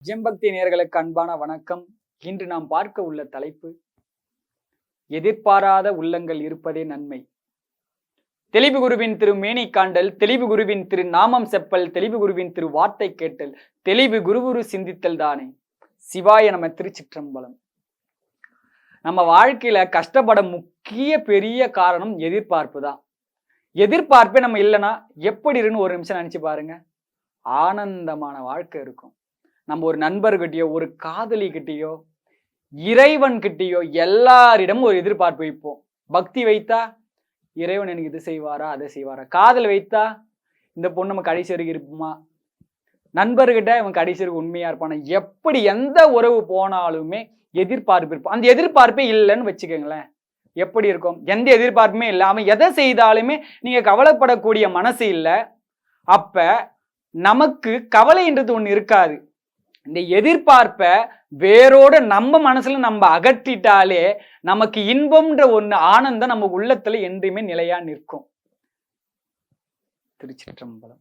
ஜெம்பக்தி நேயர்களுக்கு அன்பான வணக்கம். இன்று நாம் பார்க்க உள்ள தலைப்பு, எதிர்பாராத உள்ளங்கள் இருப்பதே நன்மை. தெளிவு குருவின் திரு மேனி காண்டல், தெளிவு குருவின் திரு நாமம் செப்பல், தெளிவு குருவின் திரு வார்த்தை கேட்டல், தெளிவு குருகுரு சிந்தித்தல் தானே. சிவாய நம. திருச்சிற்றம்பலம். நம்ம வாழ்க்கையில கஷ்டப்பட முக்கிய பெரிய காரணம் எதிர்பார்ப்பு தான். எதிர்பார்ப்பே நம்ம இல்லைன்னா எப்படி இருக்குன்னு ஒரு நிமிஷம் நினைச்சு பாருங்க. ஆனந்தமான வாழ்க்கை இருக்கும். நம்ம ஒரு நண்பர்கிட்டயோ, ஒரு காதலி கிட்டயோ, இறைவன் கிட்டயோ எல்லாரிடமும் ஒரு எதிர்பார்ப்பு வைப்போம். பக்தி வைத்தா இறைவன் எனக்கு இது செய்வாரா, அதை செய்வாரா. காதல் வைத்தா இந்த பொண்ணு நம்ம கடைசி வரைக்கும் இருப்போமா, நண்பர்கிட்ட இவன் கடைசி வரைக்கும் உண்மையா இருப்பானா. எப்படி எந்த உறவு போனாலுமே எதிர்பார்ப்பு இருப்போம். அந்த எதிர்பார்ப்பே இல்லைன்னு வச்சுக்கோங்களேன், எப்படி இருக்கும்? எந்த எதிர்பார்ப்புமே இல்லை. அவன் எதை செய்தாலுமே நீங்க கவலைப்படக்கூடிய மனசு இல்லை. அப்ப நமக்கு கவலைன்றது ஒண்ணு இருக்காது. இந்த எதிர்பார்ப்ப வேரோட நம்ம மனசுல நம்ம அகற்றிட்டாலே நமக்கு இன்பம்ன்ற ஒண்ணு, ஆனந்தம் நம்ம உள்ளத்துல என்றுமே நிலையா நிற்கும். திருச்சிற்றம்பலம்.